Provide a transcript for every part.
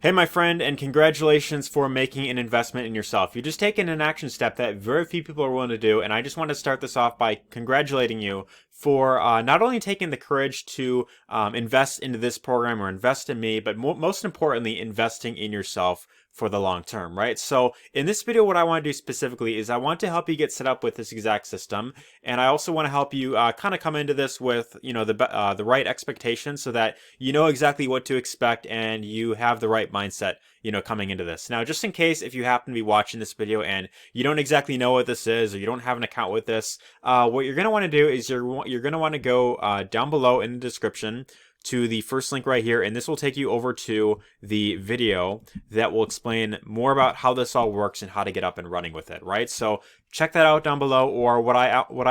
Hey, my friend, and congratulations for making an investment in yourself. You're just taking an action step that very few people are willing to do, and I just want to start this off by congratulating you for not only taking the courage to invest into this program or invest in me, but most importantly, investing in yourself for the long term, right? So in this video, what I want to do specifically is I want to help you get set up with this exact system, and I also want to help you kind of come into this with, the right expectations so that you know exactly what to expect and you have the right mindset, coming into this. Now, just in case if you happen to be watching this video and you don't exactly know what this is or you don't have an account with this, what you're going to want to do is you're going to want to go down below in the description to the first link right here, and this will take you over to the video that will explain more about how this all works and how to get up and running with it, right? So check that out down below, or what I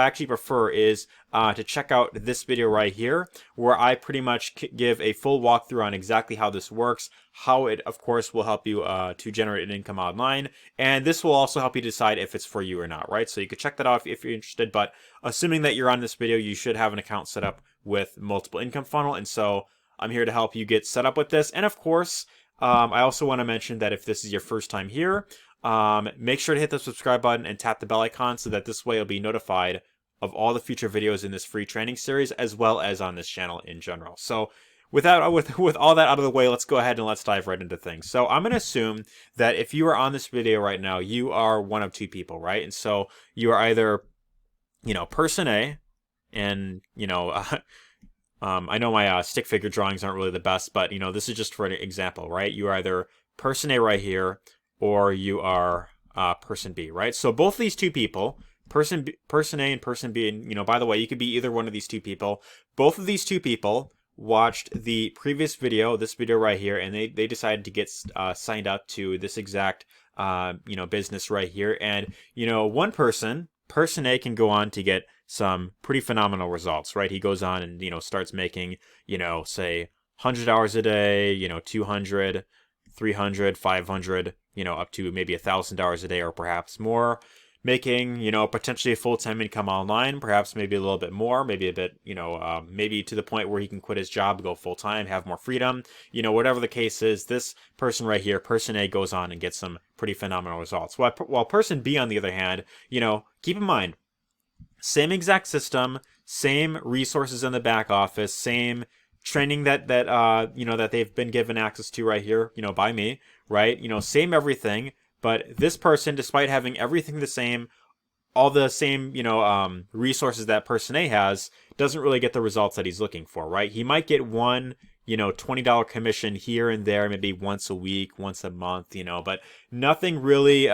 actually prefer is to check out this video right here, where I pretty much give a full walkthrough on exactly how this works, how it, of course, will help you to generate an income online, and this will also help you decide if it's for you or not, right? So you could check that out if you're interested, but assuming that you're on this video, you should have an account set up with multiple income funnel, and so I'm here to help you get set up with this. And of course, I also want to mention that if this is your first time here, make sure to hit the subscribe button and tap the bell icon so that this way you'll be notified of all the future videos in this free training series, as well as on this channel in general. So with all that out of the way, let's go ahead and let's dive right into things. So I'm going to assume that if you are on this video right now, you are one of two people, right? And so you are either, person A, and I know my stick figure drawings aren't really the best, but this is just for an example, right? You are either person A right here, or you are person B, right? So both of these two people, person A and person B, and by the way, you could be either one of these two people. Both of these two people watched the previous video, this video right here, and they decided to get signed up to this exact business right here. And one person A can go on to get some pretty phenomenal results, right? He goes on and starts making say 100 hours a day, 200, 300, 500, up to maybe 1,000 hours a day or perhaps more, making potentially a full-time income online, perhaps maybe a little bit more, maybe a bit, maybe to the point where he can quit his job, go full-time, have more freedom, whatever the case is. This person right here, person A, goes on and gets some pretty phenomenal results, while person B, on the other hand, keep in mind, same exact system, same resources in the back office, same training that that they've been given access to right here, by me, right? Same everything, but this person, despite having everything the same, all the same, resources that person A has, doesn't really get the results that he's looking for, right? He might get one, $20 commission here and there, maybe once a week, once a month, but nothing really,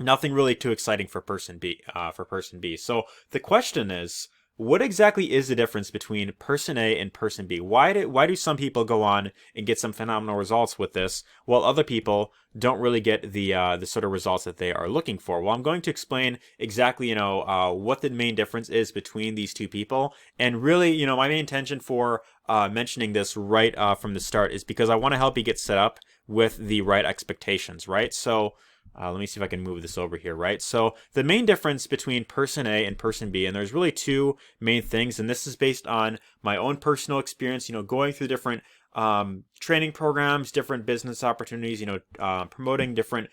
nothing really too exciting for person B. So the question is, what exactly is the difference between person A and person B? Why do some people go on and get some phenomenal results with this, while other people don't really get the sort of results that they are looking for? Well, I'm going to explain exactly what the main difference is between these two people, and really my main intention for mentioning this right from the start is because I want to help you get set up with the right expectations, right? So let me see if I can move this over here, right? So the main difference between person A and person B, and there's really two main things, and this is based on my own personal experience, going through different training programs, different business opportunities, promoting different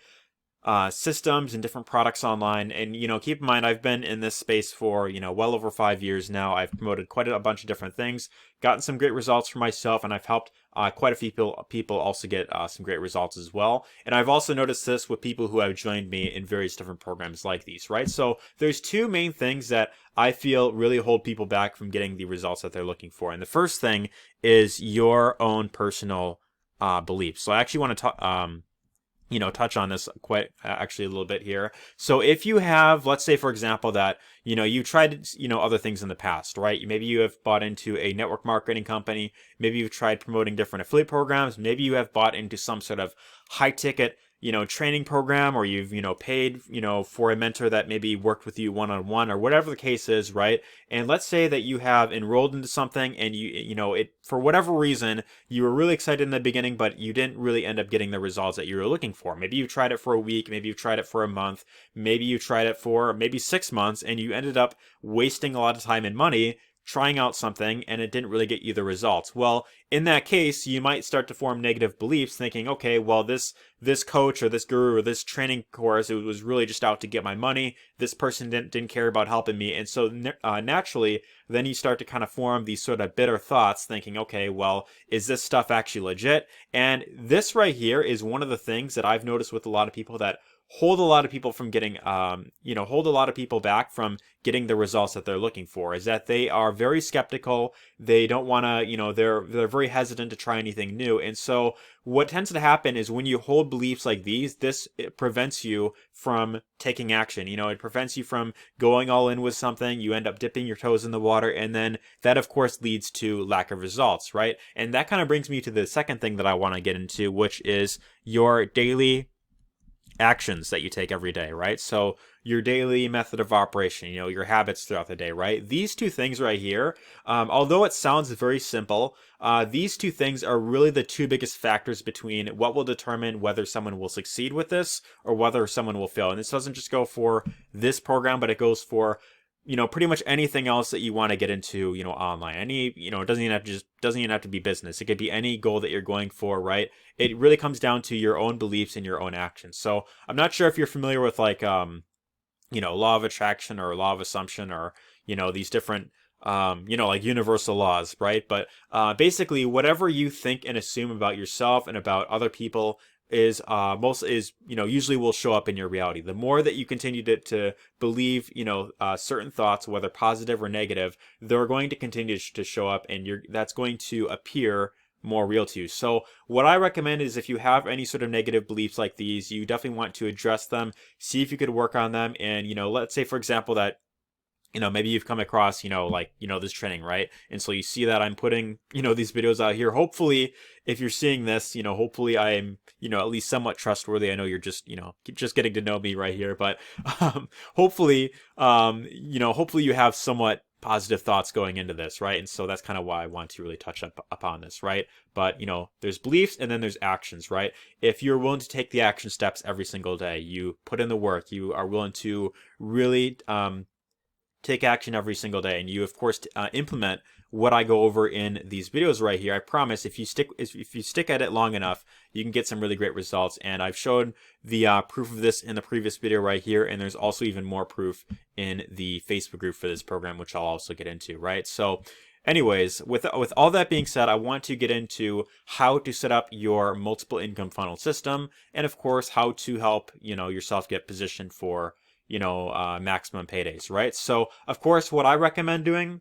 systems and different products online. And keep in mind, I've been in this space for well over 5 years now. I've promoted quite a bunch of different things, gotten some great results for myself, and I've helped quite a few people also get some great results as well. And I've also noticed this with people who have joined me in various different programs like these, right? So there's two main things that I feel really hold people back from getting the results that they're looking for. And the first thing is your own personal beliefs. So I actually want to talk touch on this quite actually a little bit here. So if you have, let's say for example that, you tried, other things in the past, right? Maybe you have bought into a network marketing company. Maybe you've tried promoting different affiliate programs. Maybe you have bought into some sort of high ticket, training program, or you've, paid, for a mentor that maybe worked with you one-on-one or whatever the case is, right? And let's say that you have enrolled into something and it, for whatever reason, you were really excited in the beginning, but you didn't really end up getting the results that you were looking for. Maybe you tried it for a week, maybe you tried it for a month, maybe you tried it for maybe 6 months, and you ended up wasting a lot of time and money trying out something and it didn't really get you the results. Well, in that case, you might start to form negative beliefs thinking, okay, well, this coach or this guru or this training course, it was really just out to get my money. This person didn't care about helping me. And so naturally, then you start to kind of form these sort of bitter thoughts thinking, okay, well, is this stuff actually legit? And this right here is one of the things that I've noticed with a lot of people that hold a lot of people from getting, hold a lot of people back from getting the results that they're looking for, is that they are very skeptical. They don't want to, they're very hesitant to try anything new. And so what tends to happen is when you hold beliefs like these, it prevents you from taking action. It prevents you from going all in with something. You end up dipping your toes in the water, and then that, of course, leads to lack of results, right? And that kind of brings me to the second thing that I want to get into, which is your daily actions that you take every day, right? So your daily method of operation, your habits throughout the day, right? These two things right here, although it sounds very simple, these two things are really the two biggest factors between what will determine whether someone will succeed with this or whether someone will fail. And this doesn't just go for this program, but it goes for pretty much anything else that you want to get into, online. It doesn't even have to be business. It could be any goal that you're going for, right? It really comes down to your own beliefs and your own actions. So I'm not sure if you're familiar with like, law of attraction or law of assumption or, these different, like universal laws, right? But basically whatever you think and assume about yourself and about other people usually will show up in your reality. The more that you continue to believe, certain thoughts, whether positive or negative, they're going to continue to show up, and that's going to appear more real to you. So what I recommend is if you have any sort of negative beliefs like these, you definitely want to address them, see if you could work on them. And, let's say, for example, that maybe you've come across, this training, right? And so you see that I'm putting, these videos out here. Hopefully, if you're seeing this, hopefully I'm, at least somewhat trustworthy. I know you're just, just getting to know me right here, but hopefully, hopefully you have somewhat positive thoughts going into this, right? And so that's kind of why I want to really touch upon this, right? But, there's beliefs and then there's actions, right? If you're willing to take the action steps every single day, you put in the work, you are willing to really, take action every single day, and you of course implement what I go over in these videos right here. I promise if you stick at it long enough, you can get some really great results. And I've shown the proof of this in the previous video right here, and there's also even more proof in the Facebook group for this program, which I'll also get into, right? So anyways, with all that being said, I want to get into how to set up your multiple income funnel system, and of course how to help yourself get positioned for maximum paydays, right? So of course what I recommend doing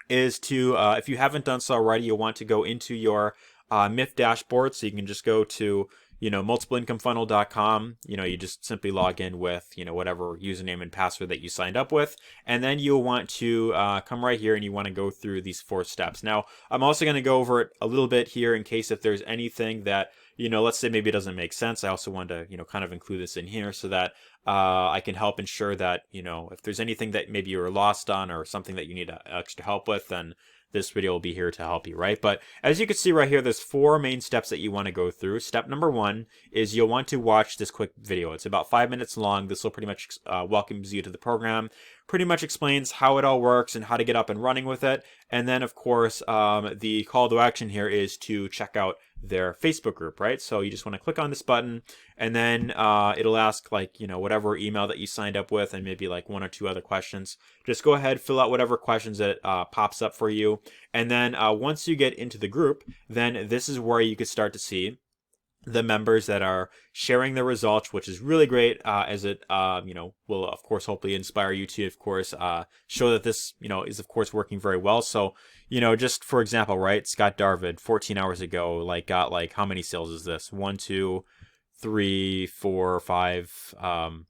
is to, if you haven't done so already, you'll want to go into your MIF dashboard. So you can just go to, multipleincomefunnel.com. You just simply log in with, whatever username and password that you signed up with. And then you'll want to come right here and you want to go through these 4 steps. Now, I'm also going to go over it a little bit here in case if there's anything that, let's say maybe it doesn't make sense. I also want to, kind of include this in here so that I can help ensure that, if there's anything that maybe you're lost on or something that you need extra help with, then this video will be here to help you, right? But as you can see right here, there's 4 main steps that you want to go through. Step number 1 is you'll want to watch this quick video. It's about 5 minutes long. This will pretty much welcomes you to the program, pretty much explains how it all works and how to get up and running with it. And then, of course, the call to action here is to check out their Facebook group, right? So you just want to click on this button, and then it'll ask like, whatever email that you signed up with and maybe like 1 or 2 other questions. Just go ahead, fill out whatever questions that pops up for you. And then once you get into the group, then this is where you could start to see the members that are sharing the results, which is really great, as it will of course hopefully inspire you to of course show that this is of course working very well. So just for example, right, Scott Darvid 14 hours ago got how many sales is this? 1, 2, 3, 4, 5,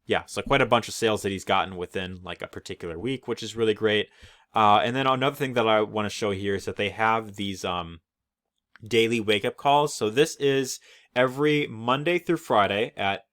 yeah, so quite a bunch of sales that he's gotten within a particular week, which is really great. And then another thing that I want to show here is that they have these daily wake-up calls. So this is every Monday through Friday at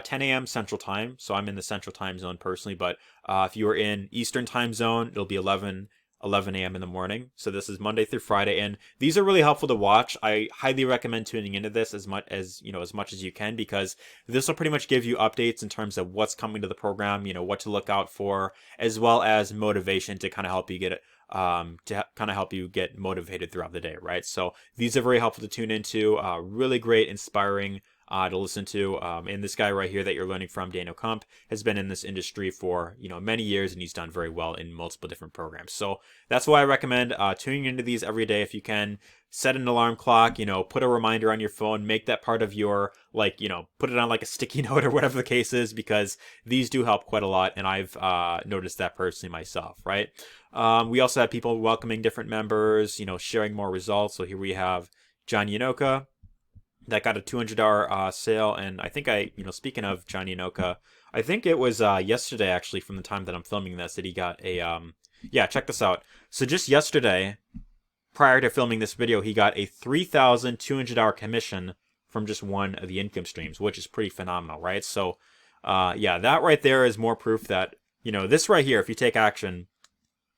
10 a.m. Central Time. So I'm in the Central Time Zone personally, but if you are in Eastern Time Zone, it'll be 11 a.m. in the morning. So this is Monday through Friday, and these are really helpful to watch. I highly recommend tuning into this as much as you can, because this will pretty much give you updates in terms of what's coming to the program, what to look out for, as well as motivation to kind of help you get to kind of help you get motivated throughout the day, right? So these are very helpful to tune into, really great, inspiring to listen to. And this guy right here that you're learning from, Daniel Kump, has been in this industry for many years, and he's done very well in multiple different programs. So that's why I recommend tuning into these every day if you can. Set an alarm clock, put a reminder on your phone, make that part of your, put it on like a sticky note or whatever the case is, because these do help quite a lot, and I've noticed that personally myself, right? We also have people welcoming different members, sharing more results. So here we have John Yanoka that got a $200 sale, and I think speaking of John Yanoka, I think it was yesterday actually, from the time that I'm filming this, that he got a check this out. So just yesterday, prior to filming this video, he got a $3,200 commission from just one of the income streams, which is pretty phenomenal, right? So, that right there is more proof that, this right here, if you take action,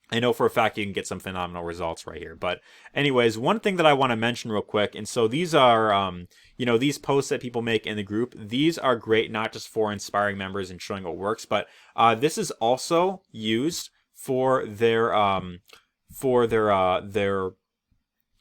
I know for a fact you can get some phenomenal results right here. But anyways, one thing that I want to mention real quick, and so these are, these posts that people make in the group, these are great not just for inspiring members and showing what works, but this is also used for their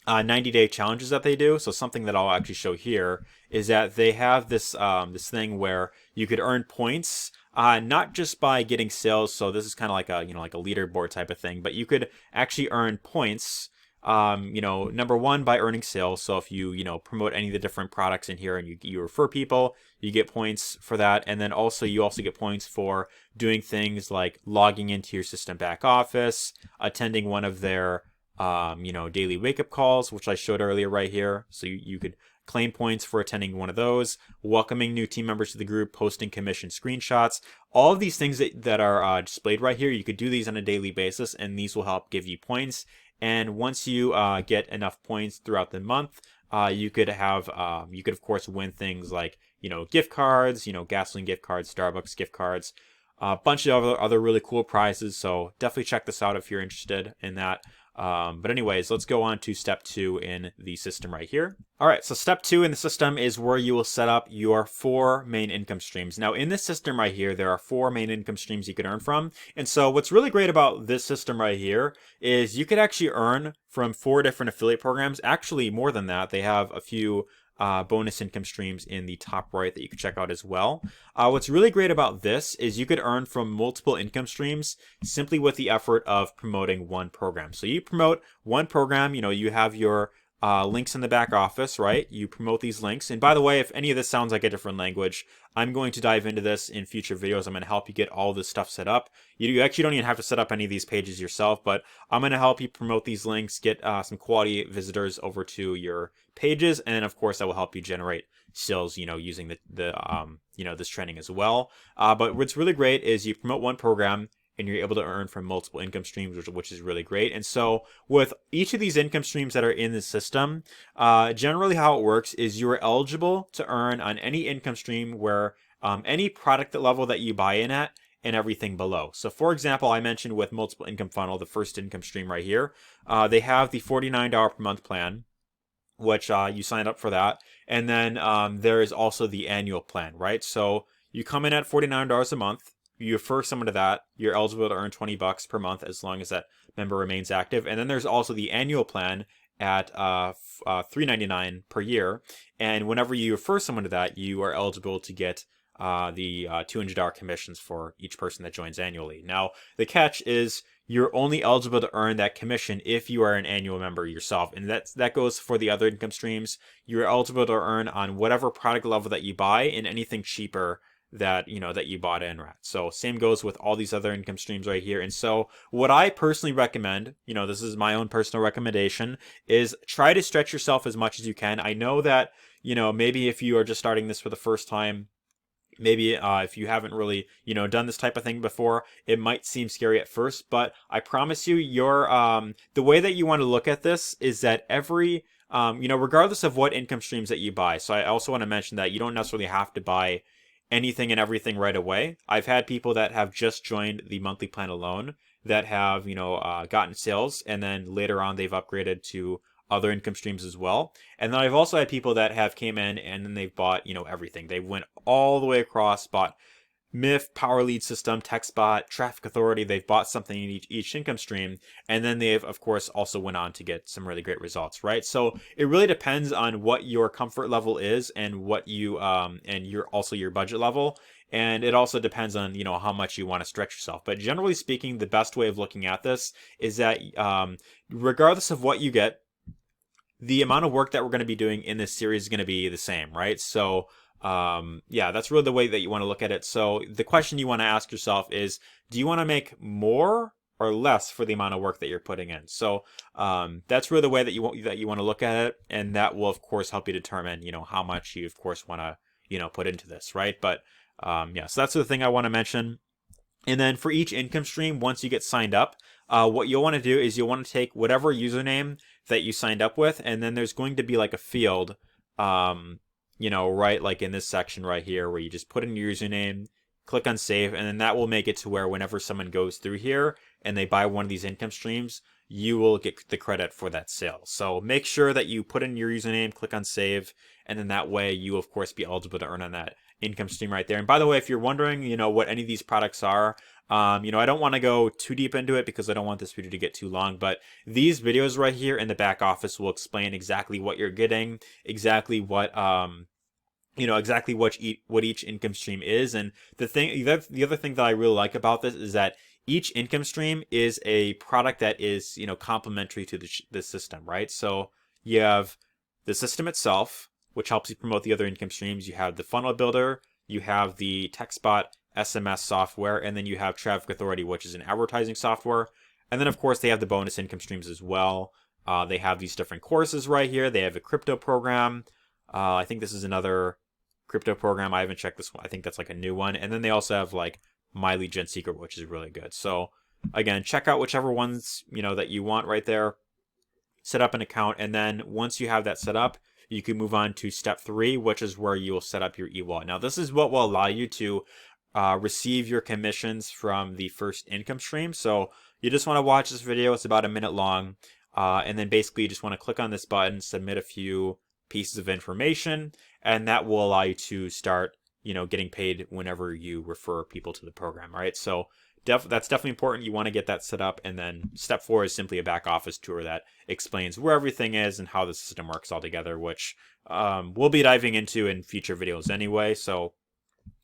90-day challenges that they do. So something that I'll actually show here is that they have this this thing where you could earn points, not just by getting sales. So this is kind of like a like a leaderboard type of thing, but you could actually earn points. Number one, by earning sales. So if you promote any of the different products in here and you refer people, you get points for that. And then you also get points for doing things like logging into your system back office, attending one of their daily wake-up calls, which I showed earlier right here. So you could claim points for attending one of those, welcoming new team members to the group, posting commission screenshots. All of these things that are displayed right here, you could do these on a daily basis, and these will help give you points. And once you get enough points throughout the month, you could of course win things like gift cards, gasoline gift cards, Starbucks gift cards, a bunch of other really cool prizes. So definitely check this out if you're interested in that. But anyways, let's go on to step 2 in the system right here. All right, so step 2 in the system is where you will set up your 4 main income streams. Now in this system right here, there are 4 main income streams you can earn from. And so what's really great about this system right here is you could actually earn from 4 different affiliate programs. Actually, more than that, they have a few bonus income streams in the top right that you can check out as well. What's really great about this is you could earn from multiple income streams simply with the effort of promoting one program. So you promote one program, you have your links in the back office, right? You promote these links. And by the way, if any of this sounds like a different language, I'm going to dive into this in future videos. I'm going to help you get all this stuff set up. You actually don't even have to set up any of these pages yourself, but I'm going to help you promote these links, get some quality visitors over to your pages, and then of course that will help you generate sales, using this training as well. But what's really great is you promote one program, and you're able to earn from multiple income streams, which is really great. And so with each of these income streams that are in the system, generally how it works is you are eligible to earn on any income stream where any product level that you buy in at and everything below. So for example, I mentioned with Multiple Income Funnel, the first income stream right here, they have the $49 per month plan, which you sign up for that. And then there is also the annual plan, right? So you come in at $49 a month. You refer someone to that, you're eligible to earn $20 per month as long as that member remains active. And then there's also the annual plan at $3.99 per year. And whenever you refer someone to that, you are eligible to get the $200 commissions for each person that joins annually. Now, the catch is you're only eligible to earn that commission if you are an annual member yourself. And that goes for the other income streams. You're eligible to earn on whatever product level that you buy and anything cheaper that you bought in at. So same goes with all these other income streams right here. And so what I personally recommend, this is my own personal recommendation, is try to stretch yourself as much as you can. I know that, maybe if you are just starting this for the first time, maybe if you haven't really, done this type of thing before, it might seem scary at first, but I promise you, the way that you want to look at this is that every, regardless of what income streams that you buy. So I also want to mention that you don't necessarily have to buy anything and everything right away. I've had people that have just joined the monthly plan alone that have, gotten sales, and then later on they've upgraded to other income streams as well. And then I've also had people that have came in and then they've bought, everything. They went all the way across, bought MIF, Power Lead System, TextBot, Traffic Authority, they've bought something in each income stream, and then they've, of course, also went on to get some really great results, right? So it really depends on what your comfort level is and what you, and your budget level. And it also depends on, how much you want to stretch yourself. But generally speaking, the best way of looking at this is that regardless of what you get, the amount of work that we're going to be doing in this series is going to be the same, right? So yeah, that's really the way that you want to look at it. So the question you want to ask yourself is, do you want to make more or less for the amount of work that you're putting in? So that's really the way that you want to look at it, and that will of course help you determine, how much you of course want to, put into this, right? But yeah, so that's the thing I want to mention. And then for each income stream, once you get signed up, what you'll want to do is you'll want to take whatever username that you signed up with, and then there's going to be like a field, right, like in this section right here, where you just put in your username, click on save, and then that will make it to where whenever someone goes through here and they buy one of these income streams, you will get the credit for that sale. So make sure that you put in your username, click on save, and then that way you of course be eligible to earn on that income stream right there. And by the way, if you're wondering, what any of these products are, I don't want to go too deep into it because I don't want this video to get too long, but these videos right here in the back office will explain exactly what you're getting, exactly what exactly what each income stream is. And the other thing that I really like about this is that each income stream is a product that is, complementary to the system, right? So you have the system itself, which helps you promote the other income streams. You have the funnel builder, you have the TextBot SMS software, and then you have Traffic Authority, which is an advertising software. And then of course they have the bonus income streams as well. They have these different courses right here. They have a crypto program. I think this is another crypto program. I haven't checked this one. I think that's like a new one. And then they also have like My Lead Gen Secret, which is really good. So again, check out whichever ones, that you want right there. Set up an account, and then once you have that set up, you can move on to step 3, which is where you will set up your e-wallet. Now, this is what will allow you to receive your commissions from the first income stream. So you just want to watch this video. It's about a minute long. And then basically you just want to click on this button, submit a few pieces of information, and that will allow you to start, getting paid whenever you refer people to the program, right? So that's definitely important. You want to get that set up. And then step 4 is simply a back office tour that explains where everything is and how the system works all together, which we'll be diving into in future videos anyway. So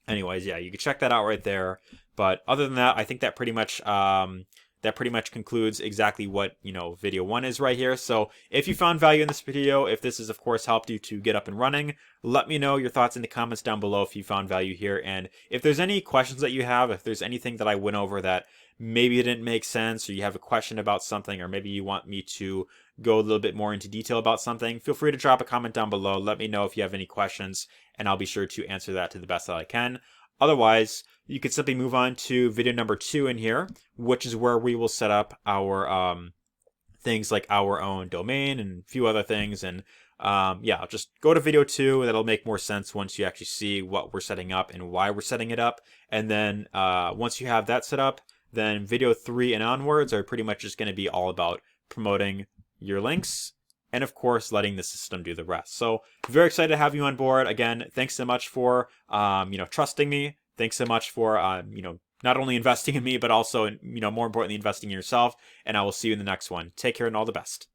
anyways, yeah, you can check that out right there. But other than that, I think that pretty much concludes exactly what, video 1 is right here. So if you found value in this video, if this has of course helped you to get up and running, let me know your thoughts in the comments down below if you found value here. And if there's any questions that you have, if there's anything that I went over that maybe it didn't make sense, or you have a question about something, or maybe you want me to go a little bit more into detail about something, feel free to drop a comment down below. Let me know if you have any questions, and I'll be sure to answer that to the best that I can. Otherwise, you could simply move on to video number 2 in here, which is where we will set up our things like our own domain and a few other things. And yeah, just go to video 2. That'll make more sense once you actually see what we're setting up and why we're setting it up. And then once you have that set up, then video 3 and onwards are pretty much just going to be all about promoting your links and of course letting the system do the rest. So very excited to have you on board. Again, thanks so much for trusting me. Thanks so much for not only investing in me, but also more importantly investing in yourself. And I will see you in the next one. Take care and all the best.